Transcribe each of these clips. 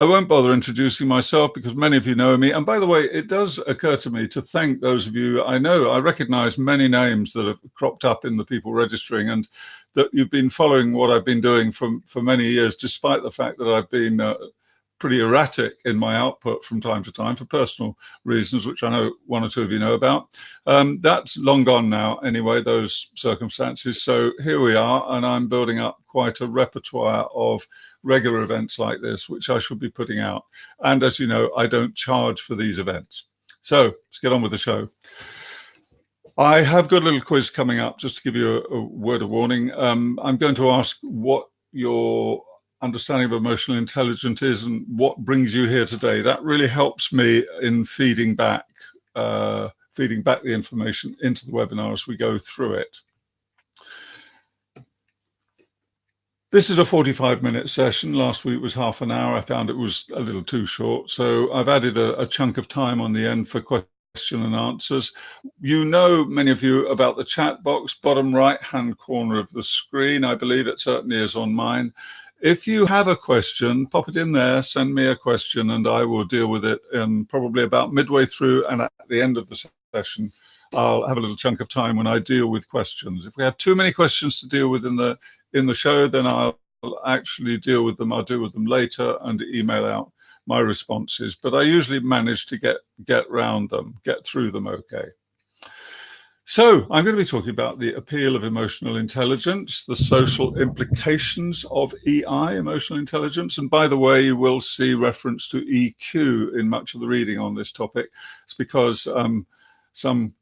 I won't bother introducing myself because many of you know me. And by the way, it does occur to me to thank those of you I know. I recognize many names that have cropped up in the people registering, and that you've been following what I've been doing for many years, despite the fact that I've been pretty erratic in my output from time to time for personal reasons, which I know one or two of you know about. That's long gone now, anyway, those circumstances. So here we are, and I'm building up quite a repertoire of regular events like this, which I should be putting out. And as you know, I don't charge for these events. So let's get on with the show. I have got a little quiz coming up, just to give you a word of warning. I'm going to ask what your understanding of emotional intelligence is and what brings you here today. That really helps me in feeding back the information into the webinar as we go through it. This is a 45-minute session. Last week was half an hour. I found it was a little too short, so I've added a chunk of time on the end for question and answers. You know, many of you, about the chat box, bottom right-hand corner of the screen. I believe it certainly is on mine. If you have a question, pop it in there, send me a question, and I will deal with it probably about midway through, and at the end of the session, I'll have a little chunk of time when I deal with questions. If we have too many questions to deal with in the show, then I'll actually deal with them. I'll deal with them later and email out my responses. But I usually manage to get through them okay. So I'm going to be talking about the appeal of emotional intelligence, the social implications of EI, emotional intelligence. And by the way, you will see reference to EQ in much of the reading on this topic. It's because some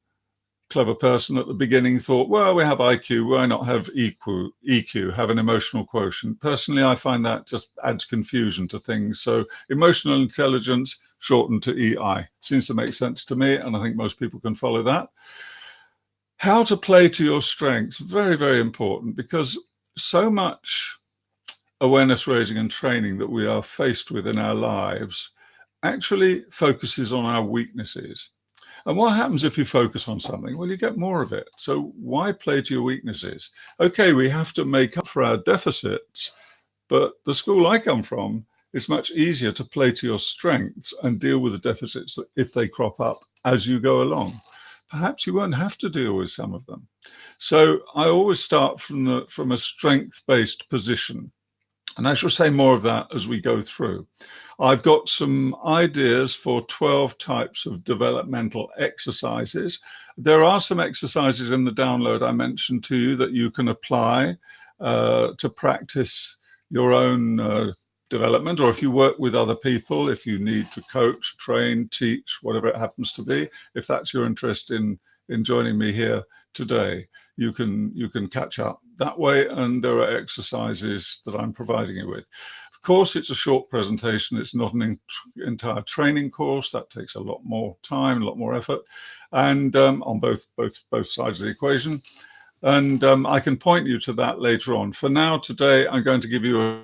clever person at the beginning thought, well, we have IQ, why not have EQ, have an emotional quotient? Personally, I find that just adds confusion to things. So emotional intelligence shortened to EI seems to make sense to me, and I think most people can follow that. How to play to your strengths, very, very important, because so much awareness raising and training that we are faced with in our lives actually focuses on our weaknesses. And what happens if you focus on something? Well, you get more of it. So why play to your weaknesses? Okay, we have to make up for our deficits, but the school I come from, it's much easier to play to your strengths and deal with the deficits if they crop up as you go along. Perhaps you won't have to deal with some of them. So I always start from a strength-based position. And I shall say more of that as we go through. I've got some ideas for 12 types of developmental exercises. There are some exercises in the download I mentioned to you that you can apply to practice your own development, or if you work with other people, if you need to coach, train, teach, whatever it happens to be, if that's your interest in joining me here today, you can catch up that way, and there are exercises that I'm providing you with. Of course, it's a short presentation. It's not an entire training course. That takes a lot more time, a lot more effort, and on both sides of the equation. And I can point you to that later on. For now, today, I'm going to give you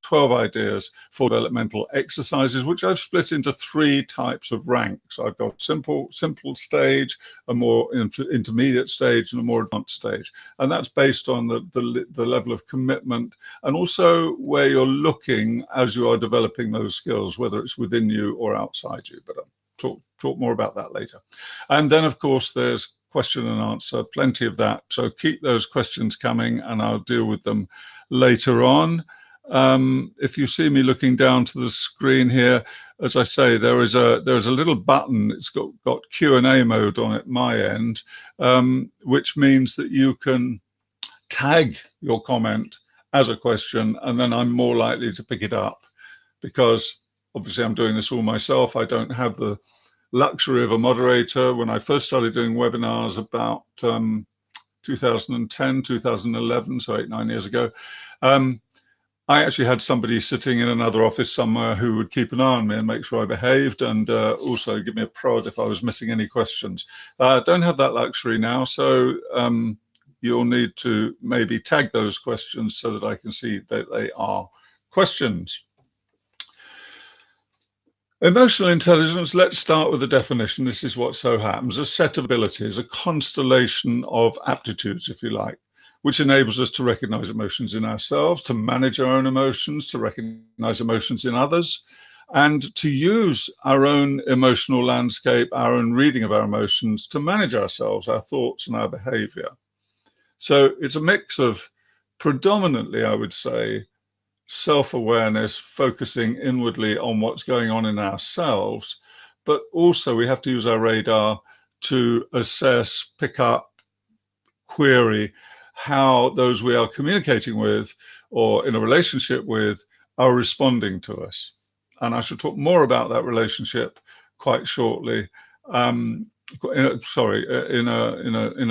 12 ideas for developmental exercises, which I've split into 3 types of ranks. I've got simple stage, a more intermediate stage, and a more advanced stage. And that's based on the level of commitment, and also where you're looking as you are developing those skills, whether it's within you or outside you. But I'll talk more about that later. And then, of course, there's question and answer, plenty of that. So keep those questions coming, and I'll deal with them later on. If you see me looking down to the screen here, as I say, there's a little button. It's got Q&A mode on it, my end, which means that you can tag your comment as a question, and then I'm more likely to pick it up, because obviously I'm doing this all myself. I don't have the luxury of a moderator. When I first started doing webinars about 2010, 2011, so 8-9 years ago, I actually had somebody sitting in another office somewhere who would keep an eye on me and make sure I behaved, and also give me a prod if I was missing any questions. Don't have that luxury now, so you'll need to maybe tag those questions so that I can see that they are questions. Emotional intelligence, let's start with the definition. This is what so happens: a set of abilities, a constellation of aptitudes, if you like, which enables us to recognize emotions in ourselves, to manage our own emotions, to recognize emotions in others, and to use our own emotional landscape, our own reading of our emotions to manage ourselves, our thoughts, and our behavior. So it's a mix of predominantly, I would say, self-awareness, focusing inwardly on what's going on in ourselves, but also we have to use our radar to assess, pick up, query how those we are communicating with or in a relationship with are responding to us. And I shall talk more about that relationship quite shortly. In a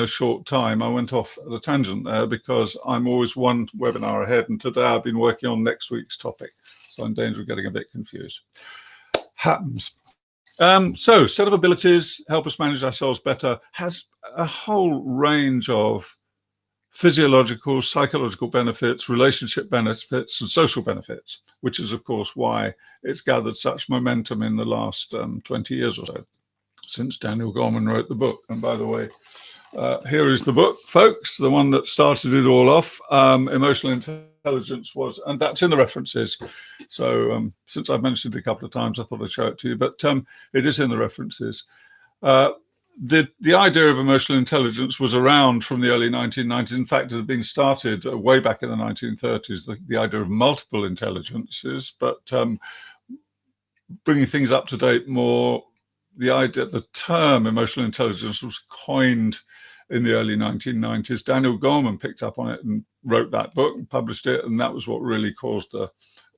short time. I went off at a tangent there because I'm always one webinar ahead, and today I've been working on next week's topic, so I'm in danger of getting a bit confused. Happens. So set of abilities help us manage ourselves better has a whole range of physiological, psychological benefits, relationship benefits, and social benefits, which is, of course, why it's gathered such momentum in the last 20 years or so, since Daniel Goleman wrote the book. And by the way, here is the book, folks, the one that started it all off. Emotional Intelligence was, and that's in the references. So since I've mentioned it a couple of times, I thought I'd show it to you, but it is in the references. The idea of emotional intelligence was around from the early 1990s. In fact, it had been started way back in the 1930s, the idea of multiple intelligences, but bringing things up to date more, the term emotional intelligence was coined in the early 1990s. Daniel Goleman picked up on it and wrote that book and published it, and that was what really caused a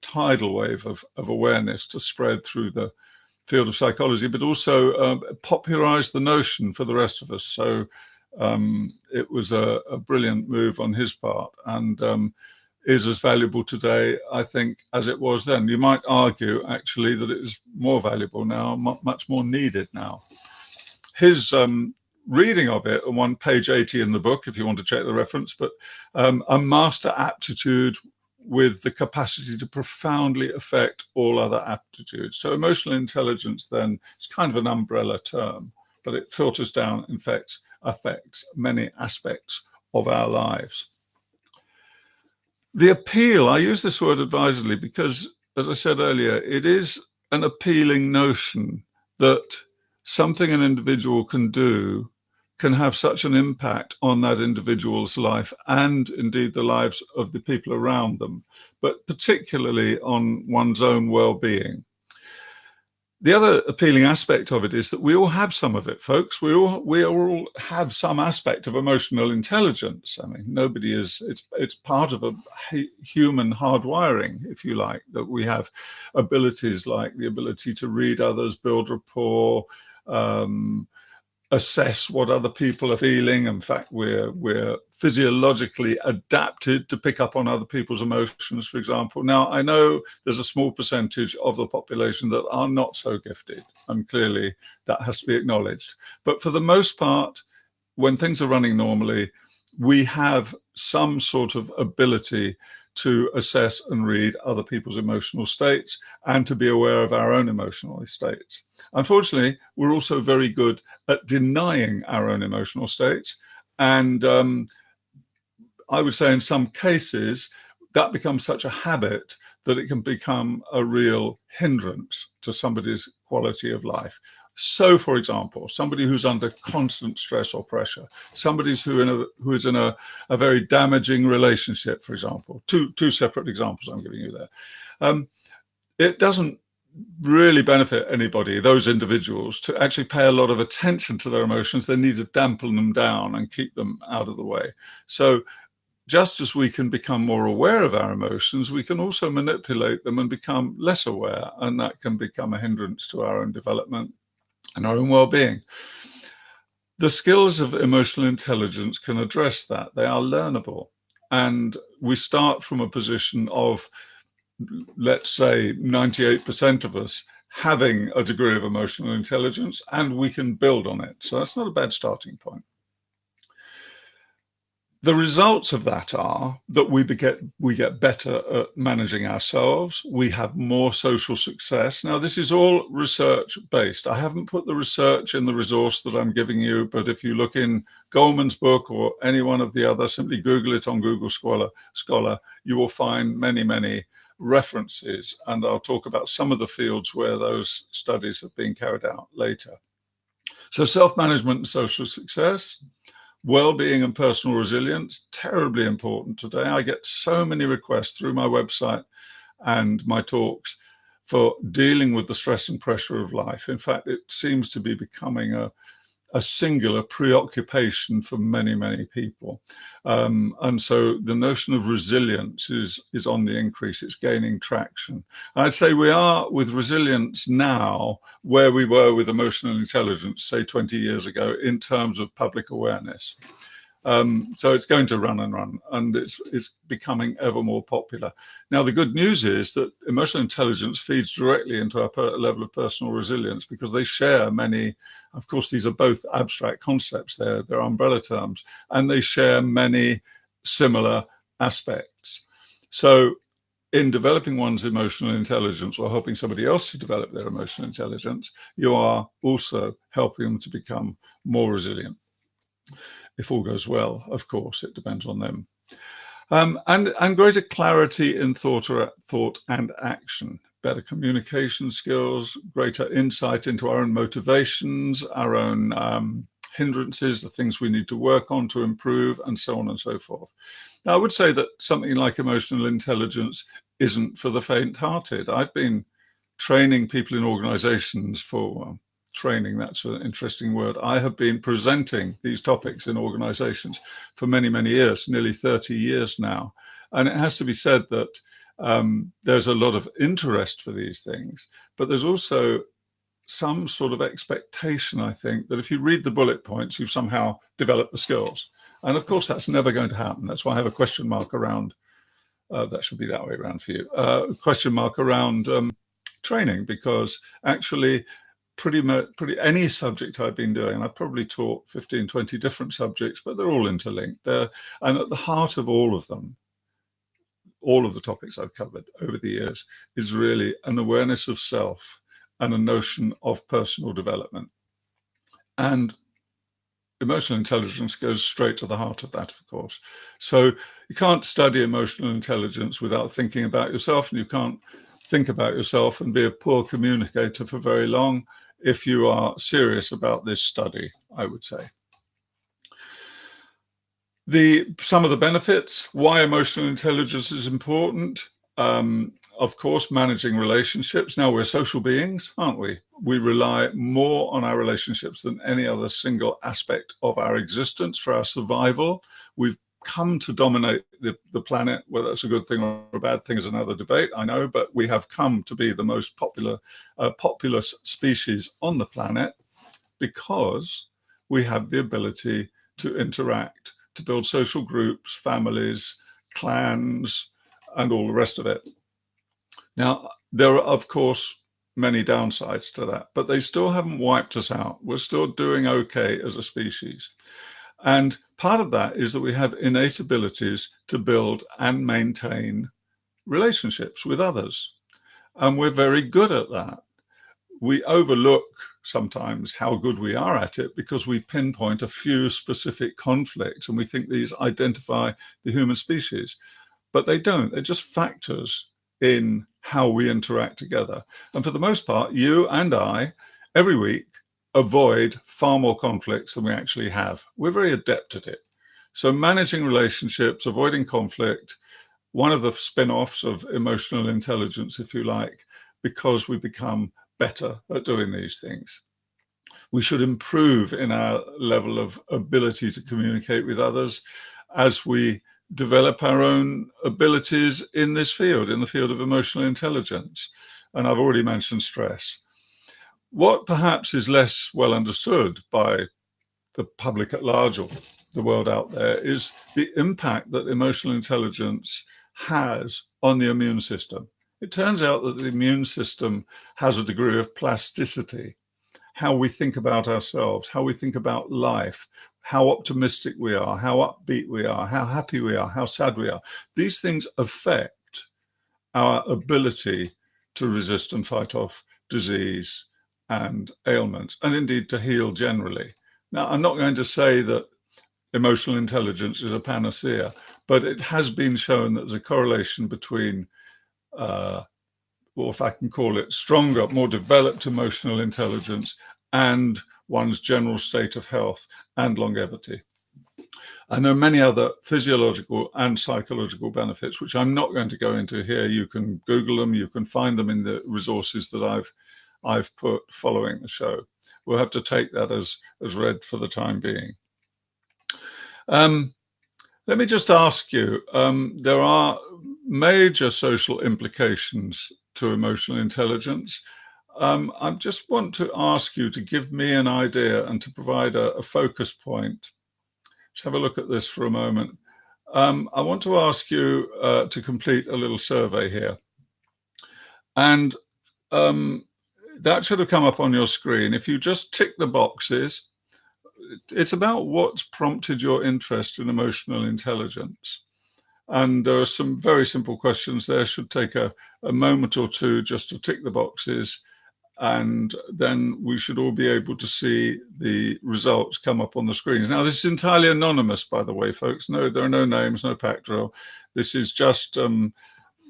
tidal wave of awareness to spread through the field of psychology, but also popularized the notion for the rest of us. So it was a brilliant move on his part, and is as valuable today, I think, as it was then. You might argue, actually, that it is more valuable now, much more needed now. His reading of it on page 80 in the book, if you want to check the reference, but a master aptitude with the capacity to profoundly affect all other aptitudes. So emotional intelligence then is kind of an umbrella term, but it filters down and affects many aspects of our lives. The appeal, I use this word advisedly because, as I said earlier, it is an appealing notion that something an individual can do can have such an impact on that individual's life and indeed the lives of the people around them, but particularly on one's own well-being. The other appealing aspect of it is that we all have some of it, folks. We all have some aspect of emotional intelligence. I mean, it's part of a human hardwiring, if you like, that we have abilities like the ability to read others, build rapport, assess what other people are feeling. In fact, we're physiologically adapted to pick up on other people's emotions, for example. Now, I know there's a small percentage of the population that are not so gifted, and clearly that has to be acknowledged. But for the most part, when things are running normally, we have some sort of ability to assess and read other people's emotional states and to be aware of our own emotional states. Unfortunately, we're also very good at denying our own emotional states. And I would say in some cases, that becomes such a habit that it can become a real hindrance to somebody's quality of life. So, for example, somebody who's under constant stress or pressure, somebody who is in a very damaging relationship, for example, two separate examples I'm giving you there. It doesn't really benefit anybody, those individuals, to actually pay a lot of attention to their emotions. They need to dampen them down and keep them out of the way. So just as we can become more aware of our emotions, we can also manipulate them and become less aware, and that can become a hindrance to our own development and our own well-being. The skills of emotional intelligence can address that. They are learnable. And we start from a position of, let's say, 98% of us having a degree of emotional intelligence, and we can build on it. So that's not a bad starting point. The results of that are that we get better at managing ourselves. We have more social success. Now, this is all research based. I haven't put the research in the resource that I'm giving you, but if you look in Goleman's book or any one of the other, simply Google it on Google Scholar, you will find many, many references. And I'll talk about some of the fields where those studies have been carried out later. So self-management and social success. Well-being and personal resilience, terribly important today. I get so many requests through my website and my talks for dealing with the stress and pressure of life. In fact, it seems to be becoming a singular preoccupation for many, many people. And so the notion of resilience is on the increase. It's gaining traction. I'd say we are with resilience now where we were with emotional intelligence, say 20 years ago, in terms of public awareness. So it's going to run and run, and it's becoming ever more popular. Now, the good news is that emotional intelligence feeds directly into our level of personal resilience because they share many, of course, these are both abstract concepts, they're umbrella terms, and they share many similar aspects. So in developing one's emotional intelligence or helping somebody else to develop their emotional intelligence, you are also helping them to become more resilient. If all goes well, of course, it depends on them. And greater clarity in thought and action, better communication skills, greater insight into our own motivations, our own hindrances, the things we need to work on to improve, and so on and so forth. Now, I would say that something like emotional intelligence isn't for the faint-hearted. I've been training people in organizations for training, that's an interesting word. I have been presenting these topics in organizations for many, many years, nearly 30 years now. And it has to be said that there's a lot of interest for these things, but there's also some sort of expectation, I think, that if you read the bullet points, you've somehow developed the skills. And of course, that's never going to happen. That's why I have a question mark around, that should be that way around for you, a question mark around training, because actually, pretty any subject I've been doing, I've probably taught 15, 20 different subjects, but they're all interlinked. And at the heart of all of them, all of the topics I've covered over the years, is really an awareness of self and a notion of personal development. And emotional intelligence goes straight to the heart of that, of course. So you can't study emotional intelligence without thinking about yourself, and you can't think about yourself and be a poor communicator for very long if you are serious about this study, I would say. Some of the benefits, why emotional intelligence is important. Of course, managing relationships. Now, we're social beings, aren't we? We rely more on our relationships than any other single aspect of our existence for our survival. We've come to dominate the planet. Whether that's a good thing or a bad thing is another debate, I know, but we have come to be the most populous species on the planet because we have the ability to interact, to build social groups, families, clans, and all the rest of it. Now, there are, of course, many downsides to that, but they still haven't wiped us out. We're still doing okay as a species. And part of that is that we have innate abilities to build and maintain relationships with others. And we're very good at that. We overlook sometimes how good we are at it because we pinpoint a few specific conflicts and we think these identify the human species. But they don't. They're just factors in how we interact together. And for the most part, you and I, every week, avoid far more conflicts than we actually have. We're very adept at it. So managing relationships, avoiding conflict, one of the spin-offs of emotional intelligence, if you like, because we become better at doing these things. We should improve in our level of ability to communicate with others as we develop our own abilities in this field, in the field of emotional intelligence. And I've already mentioned stress. What perhaps is less well understood by the public at large or the world out there is the impact that emotional intelligence has on the immune system. It turns out that the immune system has a degree of plasticity. How we think about ourselves, how we think about life, how optimistic we are, how upbeat we are, how happy we are, how sad we are. These things affect our ability to resist and fight off disease and ailments, and indeed to heal generally. Now, I'm not going to say that emotional intelligence is a panacea, but it has been shown that there's a correlation between, or if I can call it, stronger, more developed emotional intelligence and one's general state of health and longevity. And there are many other physiological and psychological benefits, which I'm not going to go into here. You can Google them, you can find them in the resources that I've put following the show. We'll have to take that as read for the time being. Let me just ask you, there are major social implications to emotional intelligence. I just want to ask you to give me an idea and to provide a focus point. Let's have a look at this for a moment. I want to ask you to complete a little survey here. And that should have come up on your screen. If you just tick the boxes, it's about what's prompted your interest in emotional intelligence. And there are some very simple questions there. Should take a moment or two just to tick the boxes. And then we should all be able to see the results come up on the screens. Now, this is entirely anonymous, by the way, folks. No, there are no names, no pack drill. This is just,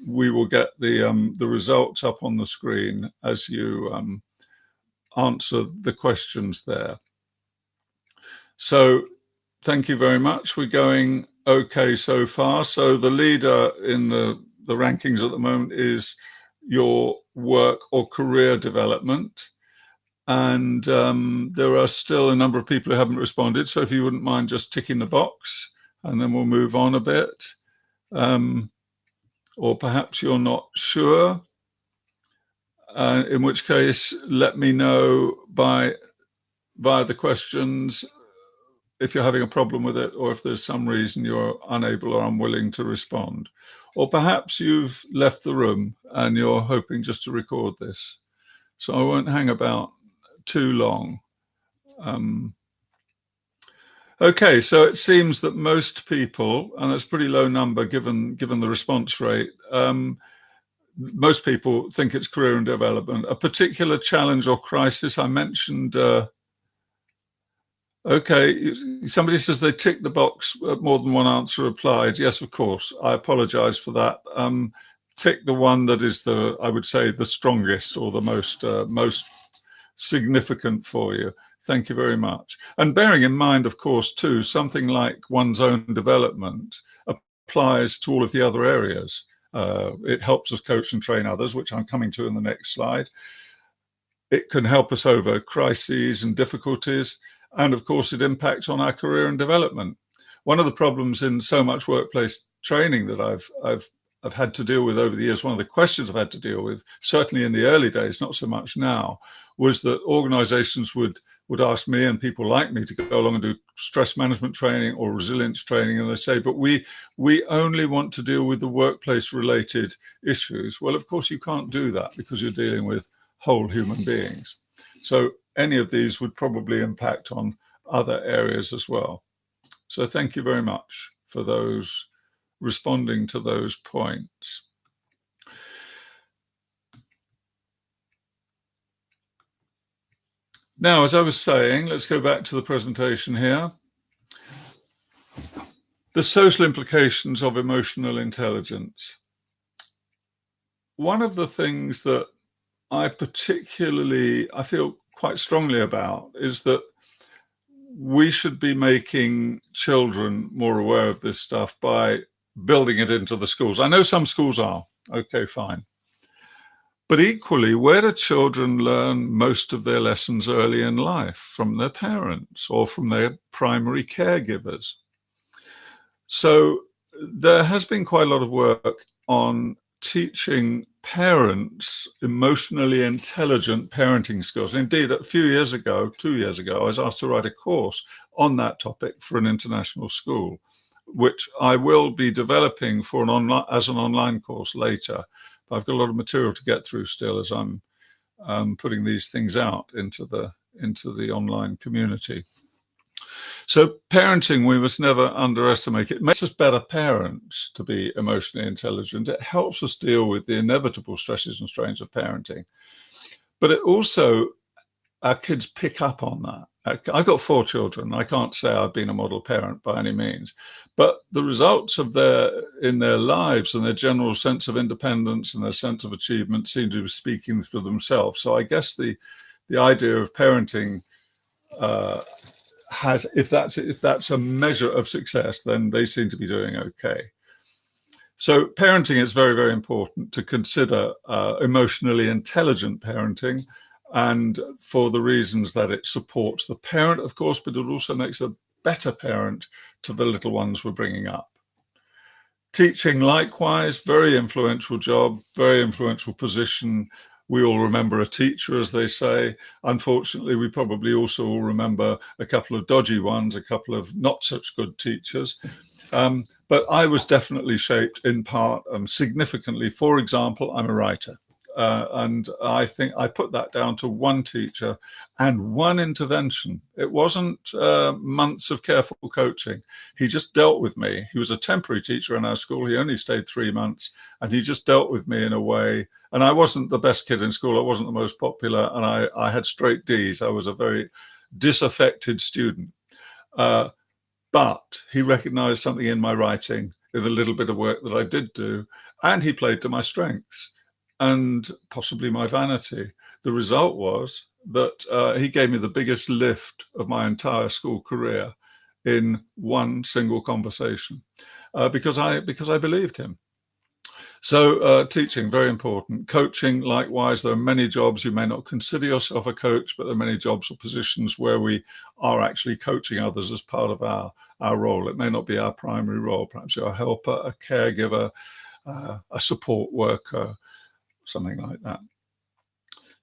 we will get the results up on the screen as you answer the questions there. So thank you very much. We're going okay so far. So the leader in the rankings at the moment is your work or career development. And there are still a number of people who haven't responded. So if you wouldn't mind just ticking the box, and then we'll move on a bit. Or perhaps you're not sure, in which case let me know via the questions if you're having a problem with it, or if there's some reason you're unable or unwilling to respond. Or perhaps you've left the room and you're hoping just to record this. So I won't hang about too long. Okay, so it seems that most people, and that's a pretty low number given the response rate, most people think it's career and development. A particular challenge or crisis, I mentioned. Okay, somebody says they ticked the box, more than one answer applied. Yes, of course. I apologize for that. Tick the one that is I would say, the strongest or the most significant for you. Thank you very much. And bearing in mind, of course, too, something like one's own development applies to all of the other areas. It helps us coach and train others, which I'm coming to in the next slide. It can help us over crises and difficulties. And of course, it impacts on our career and development. One of the problems in so much workplace training that I've had to deal with over the years, one of the questions I've had to deal with, certainly in the early days, not so much now, was that organizations would ask me and people like me to go along and do stress management training or resilience training. And they say, but we only want to deal with the workplace related issues. Well, of course, you can't do that because you're dealing with whole human beings. So any of these would probably impact on other areas as well. So thank you very much for those responding to those points. Now, as I was saying, let's go back to the presentation here. The social implications of emotional intelligence. One of the things that I feel quite strongly about is that we should be making children more aware of this stuff by building it into the schools. I know some schools are, okay, fine. But equally, where do children learn most of their lessons early in life? From their parents or from their primary caregivers. So there has been quite a lot of work on teaching parents emotionally intelligent parenting skills. Indeed, a few years ago, 2 years ago, I was asked to write a course on that topic for an international school, which I will be developing for as an online course later. But I've got a lot of material to get through still as I'm putting these things out into the online community. So parenting, we must never underestimate. It makes us better parents to be emotionally intelligent. It helps us deal with the inevitable stresses and strains of parenting. But it also, our kids pick up on that. I've got 4 children. I can't say I've been a model parent by any means, but the results of in their lives and their general sense of independence and their sense of achievement seem to be speaking for themselves. So I guess the idea of parenting has, if that's a measure of success, then they seem to be doing okay. So parenting is very, very important to consider emotionally intelligent parenting, and for the reasons that it supports the parent, of course, but it also makes a better parent to the little ones we're bringing up. Teaching, likewise, very influential job, very influential position. We all remember a teacher, as they say. Unfortunately, we probably also all remember a couple of dodgy ones, a couple of not such good teachers. But I was definitely shaped in part, significantly. For example, I'm a writer. And I think I put that down to one teacher and one intervention. It wasn't months of careful coaching. He just dealt with me. He was a temporary teacher in our school. He only stayed 3 months, and he just dealt with me in a way. And I wasn't the best kid in school. I wasn't the most popular, and I had straight D's. I was a very disaffected student. But he recognized something in my writing, in the little bit of work that I did do, and he played to my strengths and possibly my vanity. The result was that he gave me the biggest lift of my entire school career in one single conversation, because I believed him. So teaching, very important. Coaching, likewise. There are many jobs. You may not consider yourself a coach, but there are many jobs or positions where we are actually coaching others as part of our role. It may not be our primary role. Perhaps you're a helper, a caregiver, a support worker, something like that.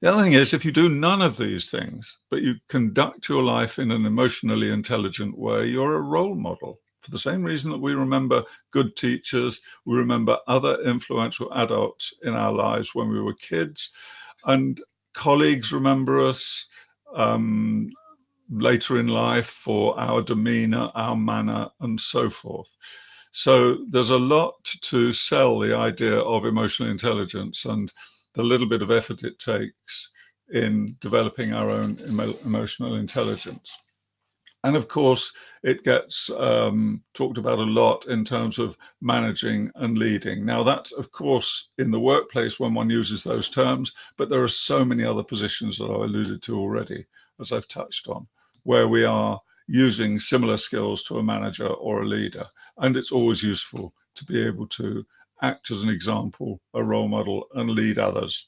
The other thing is, if you do none of these things, but you conduct your life in an emotionally intelligent way, you're a role model. For the same reason that we remember good teachers, we remember other influential adults in our lives when we were kids, and colleagues remember us later in life for our demeanor, our manner, and so forth. So there's a lot to sell the idea of emotional intelligence and the little bit of effort it takes in developing our own emotional intelligence. And of course, it gets talked about a lot in terms of managing and leading. Now, that's, of course, in the workplace when one uses those terms, but there are so many other positions that I alluded to already, as I've touched on, where we are using similar skills to a manager or a leader. And it's always useful to be able to act as an example, a role model, and lead others.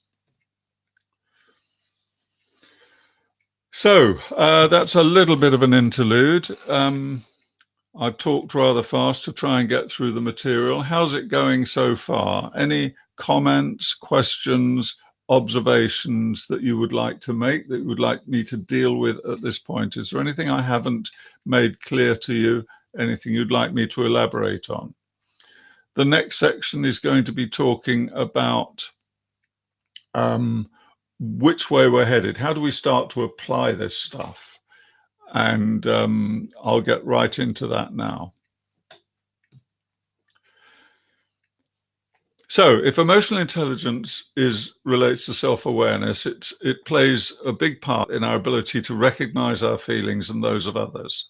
So that's a little bit of an interlude. I've talked rather fast to try and get through the material. How's it going so far? Any comments, questions, observations that you would like to make, that you would like me to deal with at this point? Is there anything I haven't made clear to you? Anything you'd like me to elaborate on? The next section is going to be talking about which way we're headed. How do we start to apply this stuff? And I'll get right into that now. So if emotional intelligence relates to self-awareness, it plays a big part in our ability to recognize our feelings and those of others.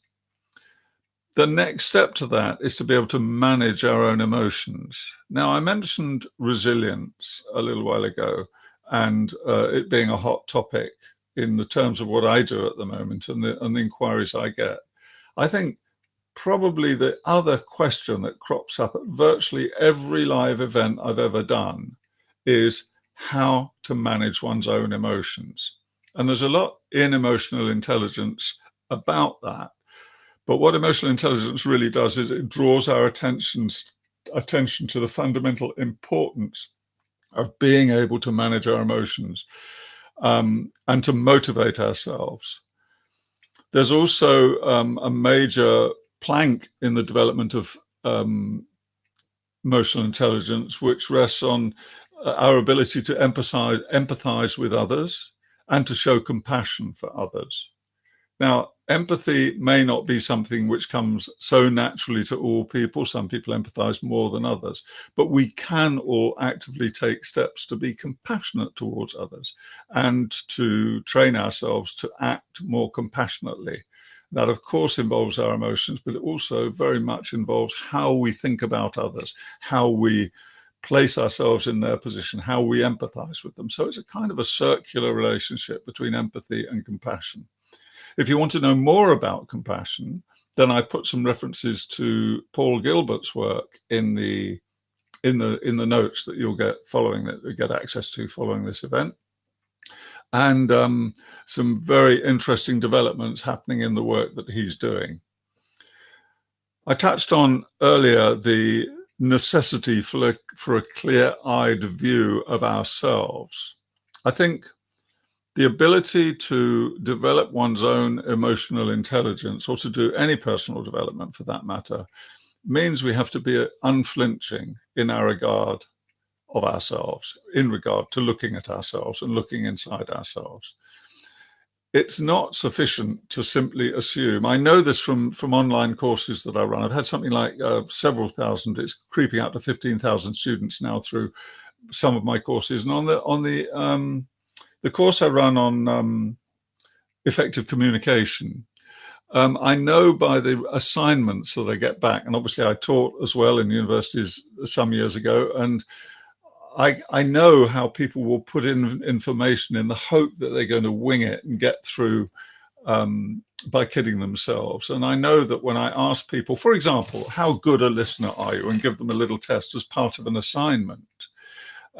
The next step to that is to be able to manage our own emotions. Now, I mentioned resilience a little while ago, and it being a hot topic in the terms of what I do at the moment and the inquiries I get. I think probably the other question that crops up at virtually every live event I've ever done is how to manage one's own emotions. And there's a lot in emotional intelligence about that. But what emotional intelligence really does is it draws our attention to the fundamental importance of being able to manage our emotions and to motivate ourselves. There's also a major plank in the development of emotional intelligence, which rests on our ability to empathize with others and to show compassion for others. Now, empathy may not be something which comes so naturally to all people. Some people empathize more than others, but we can all actively take steps to be compassionate towards others and to train ourselves to act more compassionately. That, of course, involves our emotions, but it also very much involves how we think about others, how we place ourselves in their position, how we empathize with them. So it's a kind of a circular relationship between empathy and compassion. If you want to know more about compassion, then I've put some references to Paul Gilbert's work in the notes that you'll get access to following this event, and some very interesting developments happening in the work that he's doing. I touched on earlier the necessity for a clear-eyed view of ourselves. I think the ability to develop one's own emotional intelligence, or to do any personal development for that matter, means we have to be unflinching in our regard of ourselves, in regard to looking at ourselves and looking inside ourselves. It's not sufficient to simply assume. I know this from online courses that I run. I've had something like several thousand. It's creeping up to 15,000 students now through some of my courses. And on the course I run on effective communication, I know by the assignments that I get back, and obviously I taught as well in universities some years ago, and I know how people will put in information in the hope that they're going to wing it and get through by kidding themselves. And I know that when I ask people, for example, how good a listener are you, and give them a little test as part of an assignment,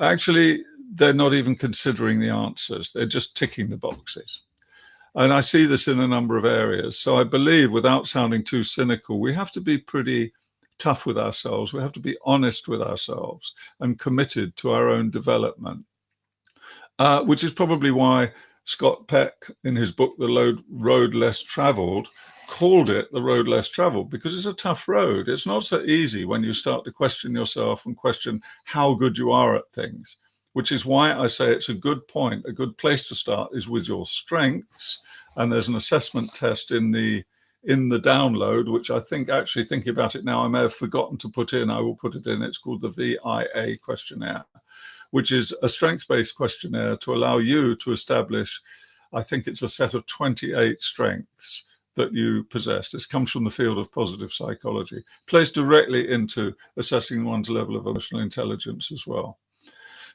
actually, they're not even considering the answers. They're just ticking the boxes. And I see this in a number of areas. So I believe, without sounding too cynical, we have to be pretty tough with ourselves. We have to be honest with ourselves and committed to our own development, which is probably why Scott Peck, in his book, The Road Less Traveled, called it The Road Less Traveled, because it's a tough road. It's not so easy when you start to question yourself and question how good you are at things, which is why I say it's a good point. A good place to start is with your strengths. And there's an assessment test in the download, which I think, actually thinking about it now, I may have forgotten to put in. I will put it in. It's called the VIA questionnaire, which is a strengths-based questionnaire to allow you to establish, I think it's a set of 28 strengths that you possess. This comes from the field of positive psychology, plays directly into assessing one's level of emotional intelligence as well.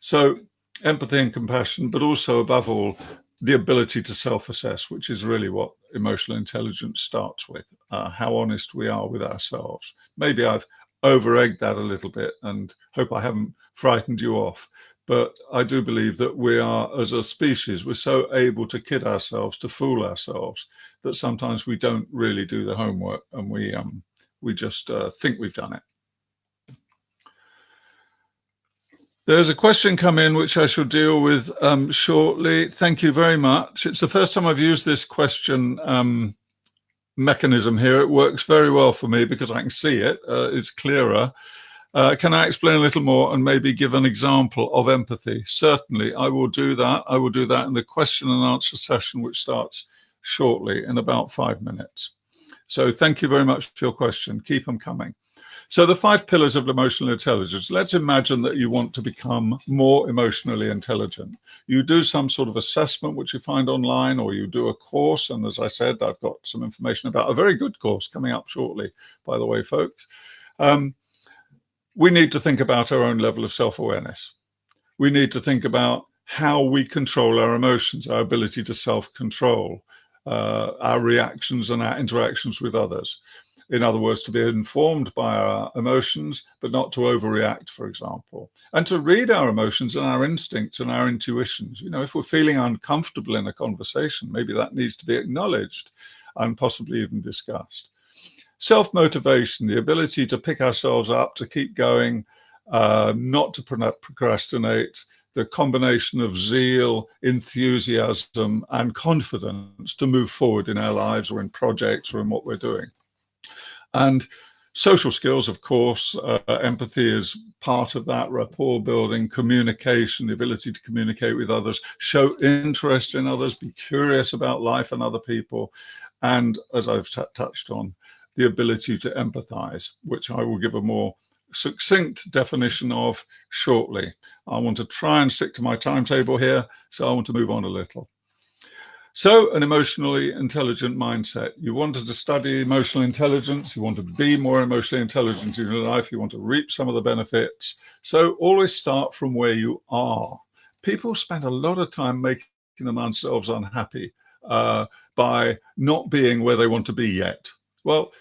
So empathy and compassion, but also above all, the ability to self-assess, which is really what emotional intelligence starts with, how honest we are with ourselves. Maybe I've over-egged that a little bit and hope I haven't frightened you off. But I do believe that we are, as a species, we're so able to kid ourselves, to fool ourselves, that sometimes we don't really do the homework, and we just think we've done it. There's a question come in which I shall deal with shortly. Thank you very much. It's the first time I've used this question mechanism here. It works very well for me because I can see it. It's clearer. Can I explain a little more and maybe give an example of empathy? Certainly, I will do that. I will do that in the question and answer session, which starts shortly in about 5 minutes. So thank you very much for your question. Keep them coming. So the 5 pillars of emotional intelligence. Let's imagine that you want to become more emotionally intelligent. You do some sort of assessment, which you find online, or you do a course. And as I said, I've got some information about a very good course coming up shortly, by the way, folks. We need to think about our own level of self-awareness. We need to think about how we control our emotions, our ability to self-control, our reactions and our interactions with others. In other words, to be informed by our emotions, but not to overreact, for example, and to read our emotions and our instincts and our intuitions. You know, if we're feeling uncomfortable in a conversation, maybe that needs to be acknowledged and possibly even discussed. Self-motivation, the ability to pick ourselves up, to keep going, not to procrastinate, the combination of zeal, enthusiasm, and confidence to move forward in our lives or in projects or in what we're doing. And social skills, of course, empathy is part of that, rapport building, communication, the ability to communicate with others, show interest in others, be curious about life and other people, And as I've touched on, the ability to empathize, which I will give a more succinct definition of shortly. I want to try and stick to my timetable here, so I want to move on a little. So an emotionally intelligent mindset. You wanted to study emotional intelligence. You want to be more emotionally intelligent in your life. You want to reap some of the benefits. So always start from where you are. People spend a lot of time making themselves unhappy by not being where they want to be yet. Well,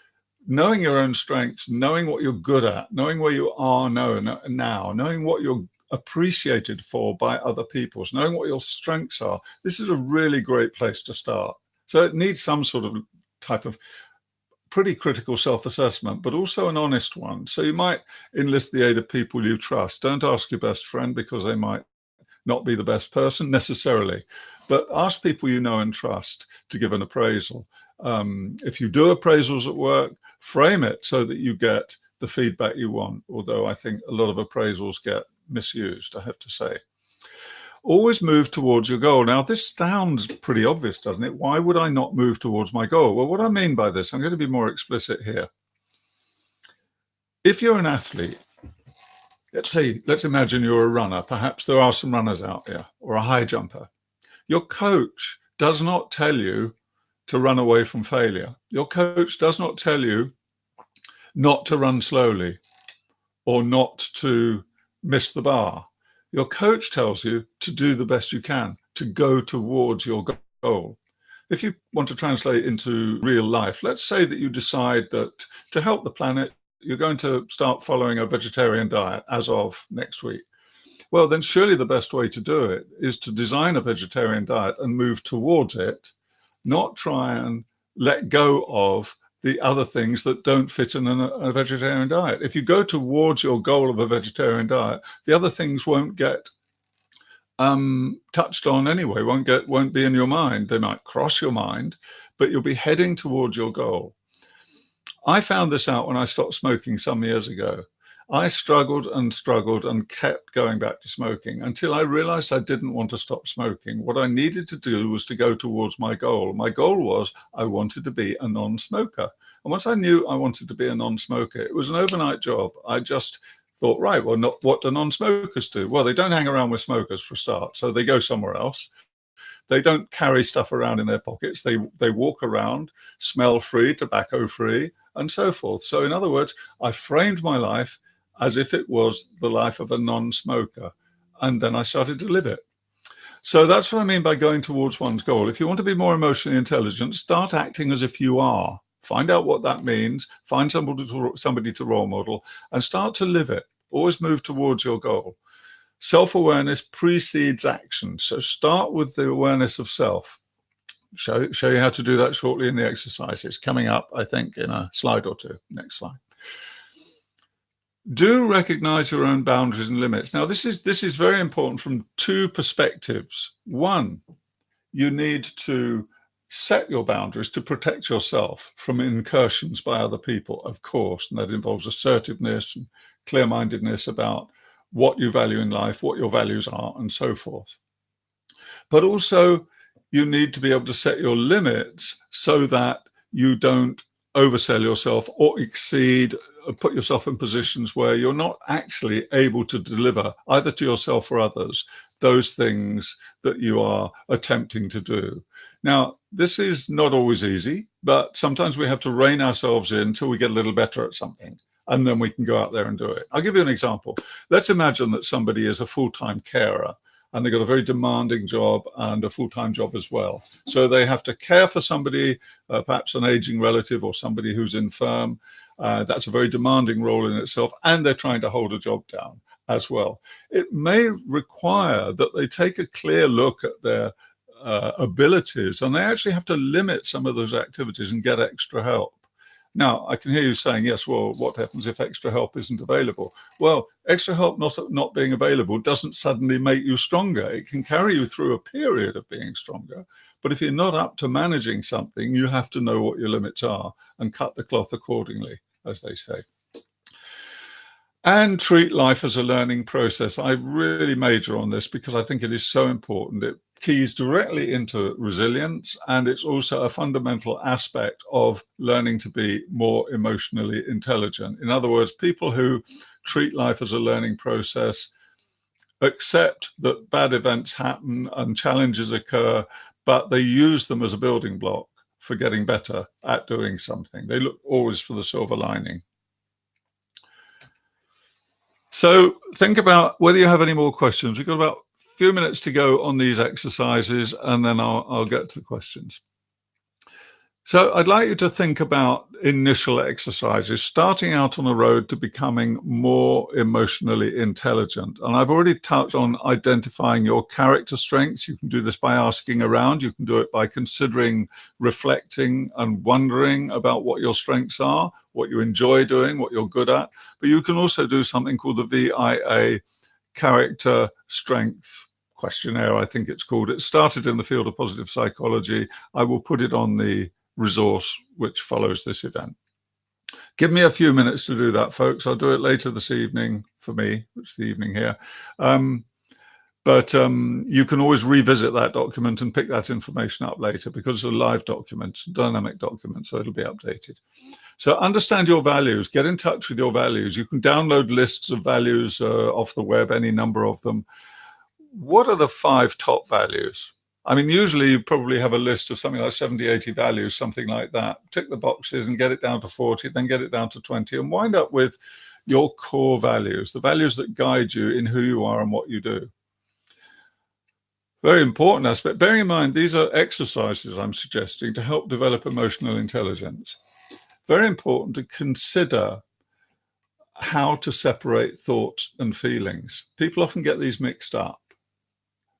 knowing your own strengths, knowing what you're good at, knowing where you are now, knowing what you're appreciated for by other people, knowing what your strengths are, this is a really great place to start. So it needs some sort of type of pretty critical self-assessment, but also an honest one. So you might enlist the aid of people you trust. Don't ask your best friend, because they might not be the best person necessarily, but ask people you know and trust to give an appraisal. If you do appraisals at work, frame it so that you get the feedback you want, although I think a lot of appraisals get misused, I have to say. Always move towards your goal. Now, this sounds pretty obvious, doesn't it? Why would I not move towards my goal? Well, what I mean by this, I'm going to be more explicit here. If you're an athlete, let's imagine you're a runner. Perhaps there are some runners out there, or a high jumper. Your coach does not tell you to run away from failure. Your coach does not tell you not to run slowly or not to miss the bar. Your coach tells you to do the best you can, to go towards your goal. If you want to translate into real life, let's say that you decide that to help the planet, you're going to start following a vegetarian diet as of next week. Well, then surely the best way to do it is to design a vegetarian diet and move towards it, not try and let go of the other things that don't fit in a vegetarian diet. If you go towards your goal of a vegetarian diet, the other things won't get touched on anyway, won't be in your mind. They might cross your mind, but you'll be heading towards your goal. I found this out when I stopped smoking some years ago. I struggled and kept going back to smoking until I realized I didn't want to stop smoking. What I needed to do was to go towards my goal. My goal was I wanted to be a non-smoker. And once I knew I wanted to be a non-smoker, it was an overnight job. I just thought, right, well, what do non-smokers do? Well, they don't hang around with smokers for a start, so they go somewhere else. They don't carry stuff around in their pockets. They walk around, smell-free, tobacco-free, and so forth. So in other words, I framed my life as if it was the life of a non-smoker. And then I started to live it. So that's what I mean by going towards one's goal. If you want to be more emotionally intelligent, start acting as if you are. Find out what that means. Find somebody to role model and start to live it. Always move towards your goal. Self-awareness precedes action. So start with the awareness of self. Show you how to do that shortly in the exercise. It's coming up, I think, in a slide or two. Next slide. Do recognize your own boundaries and limits. Now, this is very important from two perspectives. One, you need to set your boundaries to protect yourself from incursions by other people, of course, and that involves assertiveness and clear-mindedness about what you value in life, what your values are, and so forth. But also, you need to be able to set your limits so that you don't oversell yourself or exceed, put yourself in positions where you're not actually able to deliver either to yourself or others those things that you are attempting to do. Now, this is not always easy, but sometimes we have to rein ourselves in until we get a little better at something, and then we can go out there and do it. I'll give you an example. Let's imagine that somebody is a full-time carer, and they've got a very demanding job and a full-time job as well. So they have to care for somebody, perhaps an aging relative or somebody who's infirm. That's a very demanding role in itself, and they're trying to hold a job down as well. It may require that they take a clear look at their abilities, and they actually have to limit some of those activities and get extra help. Now, I can hear you saying, yes, well, what happens if extra help isn't available? Well, extra help not being available doesn't suddenly make you stronger. It can carry you through a period of being stronger. But if you're not up to managing something, you have to know what your limits are and cut the cloth accordingly, as they say. And treat life as a learning process. I really major on this because I think it is so important. keys directly into resilience, and it's also a fundamental aspect of learning to be more emotionally intelligent. In other words, people who treat life as a learning process accept that bad events happen and challenges occur, but they use them as a building block for getting better at doing something. They look always for the silver lining. So think about whether you have any more questions. We've got about a few minutes to go on these exercises, and then I'll get to the questions. So I'd like you to think about initial exercises, starting out on a road to becoming more emotionally intelligent. And I've already touched on identifying your character strengths. You can do this by asking around. You can do it by considering, reflecting, and wondering about what your strengths are, what you enjoy doing, what you're good at. But you can also do something called the VIA Character Strength Questionnaire, I think it's called. It started in the field of positive psychology. I will put it on the resource which follows this event. Give me a few minutes to do that, folks. I'll do it later this evening for me. It's the evening here. But you can always revisit that document and pick that information up later, because it's a live document, dynamic document, so it'll be updated. So understand your values. Get in touch with your values. You can download lists of values off the web, any number of them. What are the 5 top values? I mean, usually you probably have a list of something like 70, 80 values, something like that. Tick the boxes and get it down to 40, then get it down to 20, and wind up with your core values, the values that guide you in who you are and what you do. Very important aspect. Bearing in mind, these are exercises I'm suggesting to help develop emotional intelligence. Very important to consider how to separate thoughts and feelings. People often get these mixed up.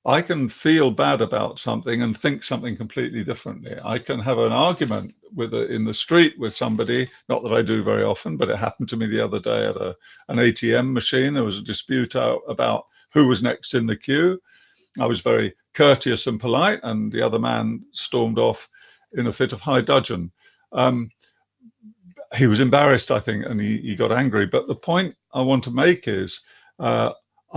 I can feel bad about something and think something completely differently. I can have an argument in the street with somebody, not that I do very often, but it happened to me the other day at an ATM machine. There was a dispute about who was next in the queue. I was very courteous and polite, and the other man stormed off in a fit of high dudgeon. He was embarrassed, I think, and he got angry. But the point I want to make is I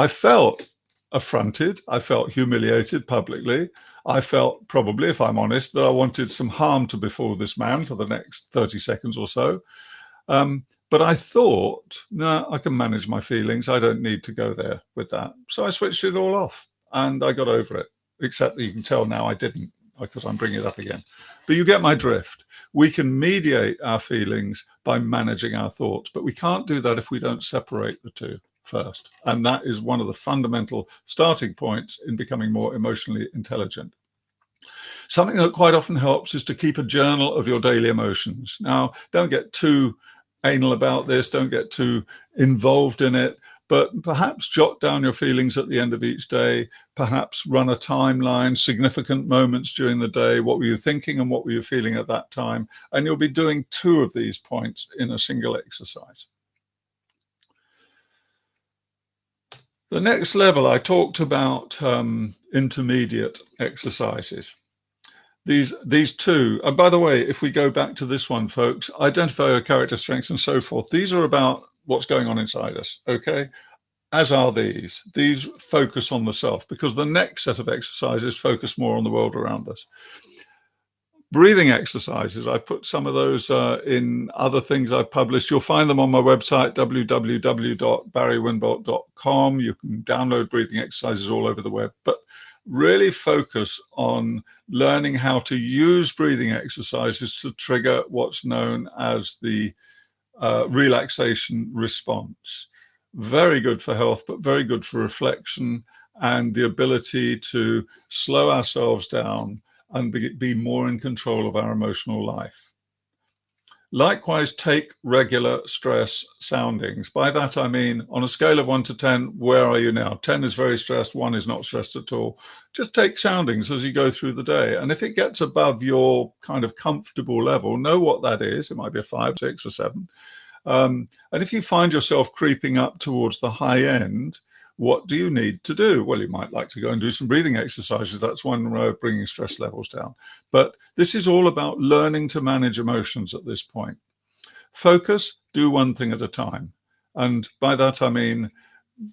felt affronted. I felt humiliated publicly. I felt probably, if I'm honest, that I wanted some harm to befall this man for the next 30 seconds or so. But I thought, no, I can manage my feelings. I don't need to go there with that. So I switched it all off and I got over it, except that you can tell now I didn't, because I'm bringing it up again. But you get my drift. We can mediate our feelings by managing our thoughts, but we can't do that if we don't separate the two first. And that is one of the fundamental starting points in becoming more emotionally intelligent. Something that quite often helps is to keep a journal of your daily emotions. Now, don't get too anal about this, don't get too involved in it, but perhaps jot down your feelings at the end of each day, perhaps run a timeline, significant moments during the day, what were you thinking and what were you feeling at that time, and you'll be doing 2 of these points in a single exercise. The next level, I talked about intermediate exercises. These 2, and by the way, if we go back to this one, folks, identify your character strengths and so forth. These are about what's going on inside us, okay? As are these. These focus on the self, because the next set of exercises focus more on the world around us. Breathing exercises, I've put some of those in other things I've published. You'll find them on my website, www.barrywinbolt.com. You can download breathing exercises all over the web, but really focus on learning how to use breathing exercises to trigger what's known as the relaxation response. Very good for health, but very good for reflection and the ability to slow ourselves down and be more in control of our emotional life. Likewise, take regular stress soundings. By that, I mean, on a scale of 1 to 10, where are you now? 10 is very stressed, 1 is not stressed at all. Just take soundings as you go through the day. And if it gets above your kind of comfortable level, know what that is. It might be a 5, 6, or 7. And if you find yourself creeping up towards the high end, what do you need to do? Well, you might like to go and do some breathing exercises. That's one way of bringing stress levels down. But this is all about learning to manage emotions at this point. Focus, do one thing at a time. And by that, I mean,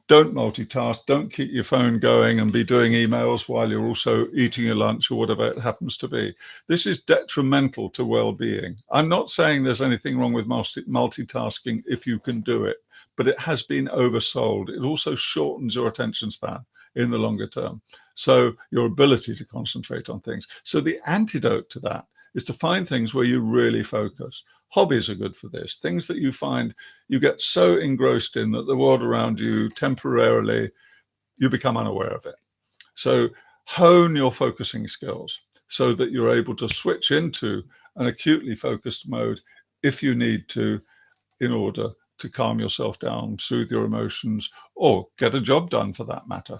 Don't multitask. Don't keep your phone going and be doing emails while you're also eating your lunch or whatever it happens to be. This is detrimental to well-being. I'm not saying there's anything wrong with multitasking if you can do it, but it has been oversold. It also shortens your attention span in the longer term, so your ability to concentrate on things. So the antidote to that is to find things where you really focus. Hobbies are good for this. Things that you find you get so engrossed in that the world around you temporarily, you become unaware of it. So hone your focusing skills so that you're able to switch into an acutely focused mode if you need to, in order to calm yourself down, soothe your emotions, or get a job done for that matter.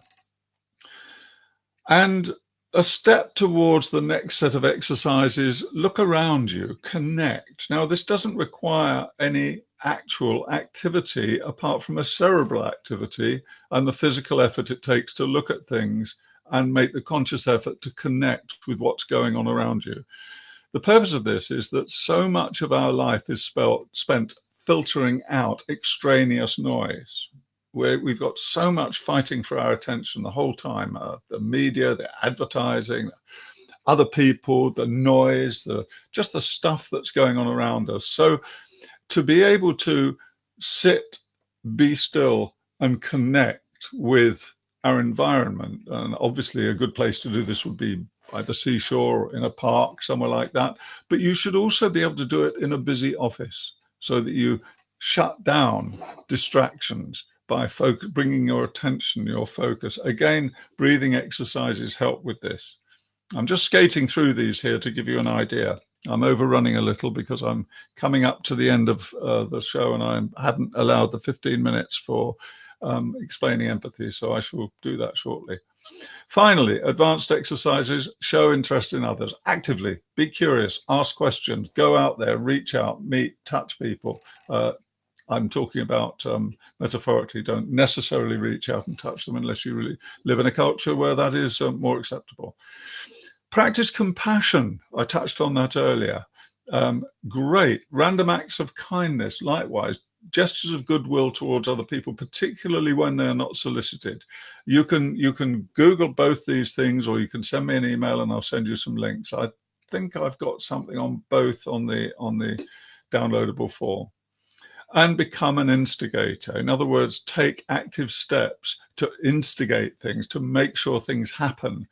And a step towards the next set of exercises, look around you, connect. Now, this doesn't require any actual activity apart from a cerebral activity and the physical effort it takes to look at things and make the conscious effort to connect with what's going on around you. The purpose of this is that so much of our life is spent filtering out extraneous noise. We've got so much fighting for our attention the whole time, the media, the advertising, other people, the noise, just the stuff that's going on around us. So to be able to sit, be still, and connect with our environment, and obviously a good place to do this would be by the seashore or in a park, somewhere like that, but you should also be able to do it in a busy office so that you shut down distractions by bringing your attention, your focus. Again, breathing exercises help with this. I'm just skating through these here to give you an idea. I'm overrunning a little because I'm coming up to the end of the show and I haven't allowed the 15 minutes for explaining empathy, so I shall do that shortly. Finally, advanced exercises, show interest in others actively, be curious, ask questions, go out there, reach out, meet, touch people. I'm talking about metaphorically, don't necessarily reach out and touch them unless you really live in a culture where that is more acceptable. Practice compassion. I touched on that earlier. Great. Random acts of kindness, likewise. Gestures of goodwill towards other people, particularly when they're not solicited. You can Google both these things, or you can send me an email and I'll send you some links. I think I've got something on both on the downloadable form. And become an instigator. In other words, take active steps to instigate things, to make sure things happen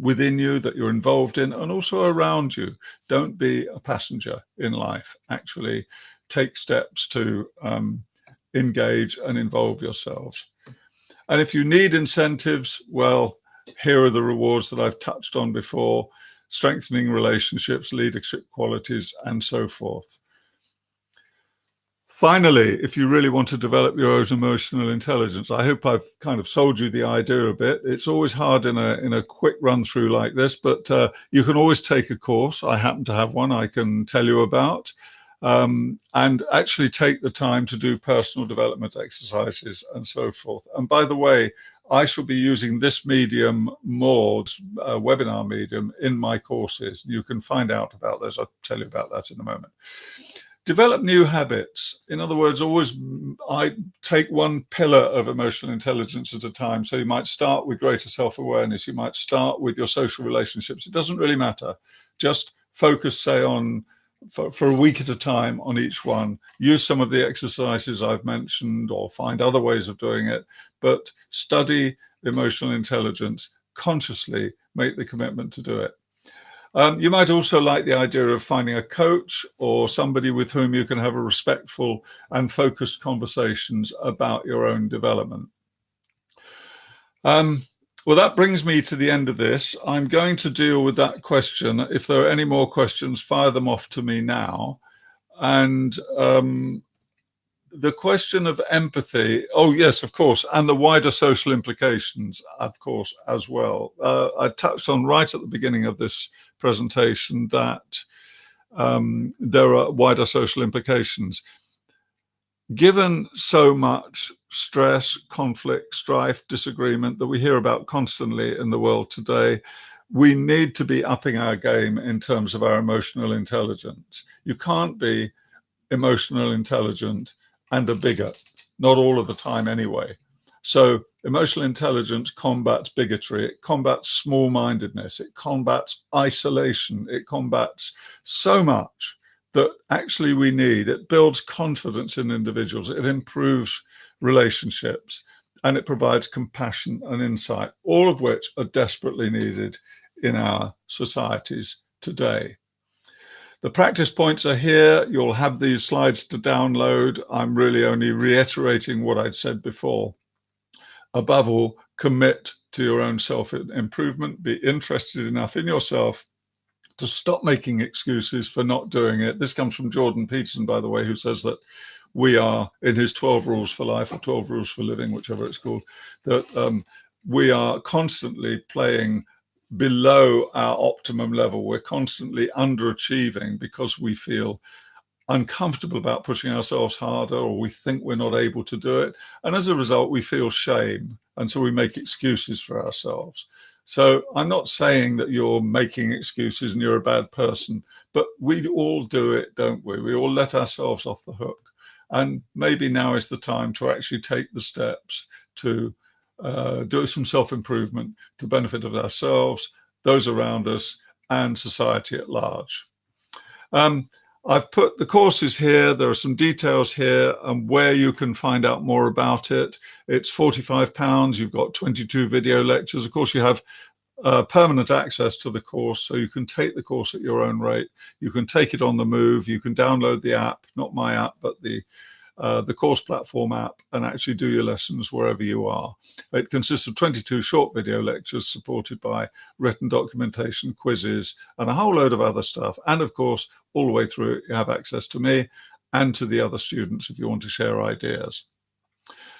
within you that you're involved in and also around you. Don't be a passenger in life. Actually take steps to engage and involve yourselves. And if you need incentives, well, here are the rewards that I've touched on before: strengthening relationships, leadership qualities, and so forth. Finally, if you really want to develop your own emotional intelligence, I hope I've kind of sold you the idea a bit. It's always hard in a quick run through like this, but you can always take a course. I happen to have one I can tell you about, and actually take the time to do personal development exercises and so forth. And by the way, I shall be using this medium more, webinar medium, in my courses. You can find out about those. I'll tell you about that in a moment. Develop new habits. In other words, I take one pillar of emotional intelligence at a time. So you might start with greater self-awareness. You might start with your social relationships. It doesn't really matter. Just focus, say, on for a week at a time on each one. Use some of the exercises I've mentioned or find other ways of doing it. But study emotional intelligence consciously. Make the commitment to do it. You might also like the idea of finding a coach or somebody with whom you can have a respectful and focused conversations about your own development. Well, that brings me to the end of this. I'm going to deal with that question. If there are any more questions, fire them off to me now. And the question of empathy, oh yes, of course, and the wider social implications, of course, as well. I touched on right at the beginning of this presentation that there are wider social implications. Given so much stress, conflict, strife, disagreement that we hear about constantly in the world today, we need to be upping our game in terms of our emotional intelligence. You can't be emotional intelligent and a bigot, not all of the time anyway. So emotional intelligence combats bigotry, it combats small-mindedness, it combats isolation, it combats so much that actually we need. It builds confidence in individuals, it improves relationships, and it provides compassion and insight, all of which are desperately needed in our societies today. The practice points are here. You'll have these slides to download. I'm really only reiterating what I'd said before. Above all, commit to your own self-improvement. Be interested enough in yourself to stop making excuses for not doing it. This comes from Jordan Peterson, by the way, who says that we are, in his 12 rules for life or 12 rules for living, whichever it's called, that we are constantly playing below our optimum level. We're constantly underachieving because we feel uncomfortable about pushing ourselves harder, or we think we're not able to do it. And as a result, we feel shame. And so we make excuses for ourselves. So I'm not saying that you're making excuses and you're a bad person, but we all do it, don't we? We all let ourselves off the hook. And maybe now is the time to actually take the steps to do some self-improvement to the benefit of ourselves, those around us, and society at large. I've put the courses here. There are some details here and where you can find out more about it. It's £45. You've got 22 video lectures. Of course, you have permanent access to the course, so you can take the course at your own rate. You can take it on the move. You can download the app, not my app, but the course platform app, and actually do your lessons wherever you are. It consists of 22 short video lectures supported by written documentation, quizzes, and a whole load of other stuff. And of course, all the way through, you have access to me and to the other students if you want to share ideas.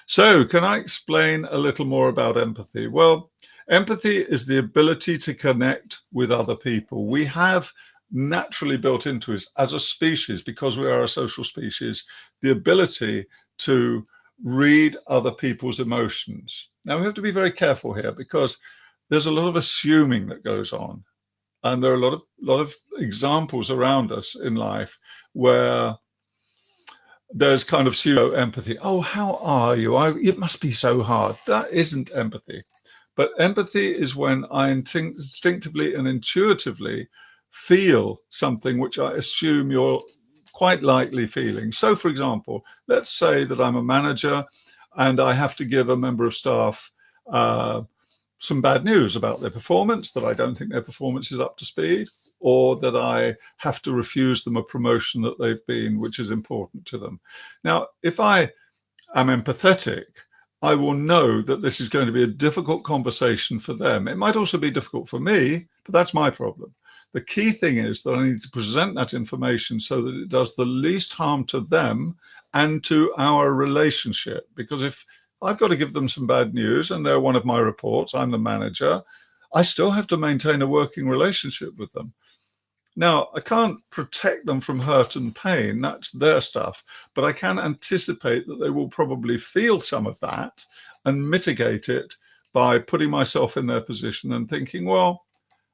So can I explain a little more about empathy? Well, empathy is the ability to connect with other people. We have naturally built into us as a species, because we are a social species, the ability to read other people's emotions. Now, we have to be very careful here because there's a lot of assuming that goes on. And there are a lot of examples around us in life where there's kind of pseudo empathy. Oh, how are you? It must be so hard. That isn't empathy. But empathy is when I instinctively and intuitively feel something which I assume you're quite likely feeling. So, for example, let's say that I'm a manager and I have to give a member of staff some bad news about their performance, that I don't think their performance is up to speed, or that I have to refuse them a promotion that they've been, which is important to them. Now, if I am empathetic, I will know that this is going to be a difficult conversation for them. It might also be difficult for me, but that's my problem. The key thing is that I need to present that information so that it does the least harm to them and to our relationship. Because if I've got to give them some bad news and they're one of my reports, I'm the manager, I still have to maintain a working relationship with them. Now, I can't protect them from hurt and pain, that's their stuff, but I can anticipate that they will probably feel some of that and mitigate it by putting myself in their position and thinking, well,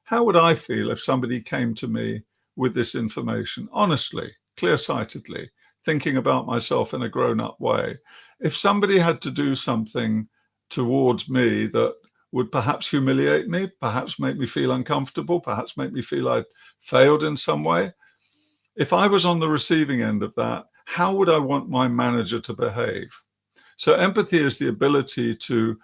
how would I feel if somebody came to me with this information, honestly, clear-sightedly, thinking about myself in a grown-up way? If somebody had to do something towards me that would perhaps humiliate me, perhaps make me feel uncomfortable, perhaps make me feel I'd failed in some way, if I was on the receiving end of that, how would I want my manager to behave? So empathy is the ability to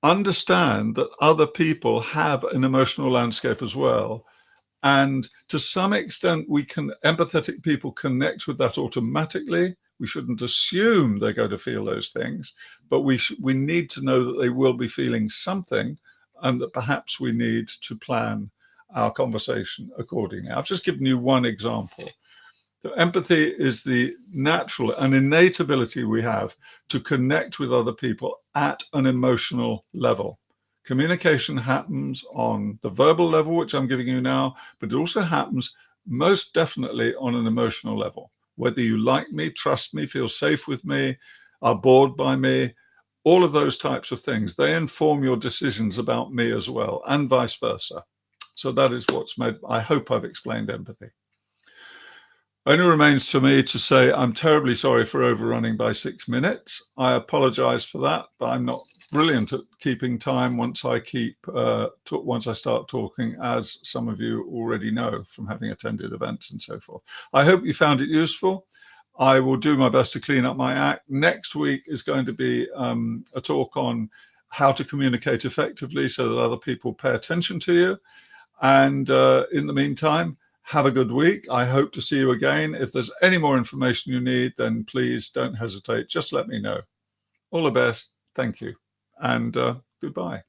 understand that other people have an emotional landscape as well. And to some extent, empathetic people connect with that automatically. We shouldn't assume they're going to feel those things, but we need to know that they will be feeling something, and that perhaps we need to plan our conversation accordingly. I've just given you one example. So empathy is the natural and innate ability we have to connect with other people at an emotional level. Communication happens on the verbal level, which I'm giving you now, but it also happens most definitely on an emotional level. Whether you like me, trust me, feel safe with me, are bored by me, all of those types of things, they inform your decisions about me as well, and vice versa. So that is what's made, I hope I've explained empathy. Only remains for me to say I'm terribly sorry for overrunning by 6 minutes. I apologize for that, but I'm not brilliant at keeping time once I once I start talking, as some of you already know from having attended events and so forth. I hope you found it useful. I will do my best to clean up my act. Next week is going to be a talk on how to communicate effectively so that other people pay attention to you. And in the meantime, have a good week. I hope to see you again. If there's any more information you need, then please don't hesitate. Just let me know. All the best. Thank you. And goodbye.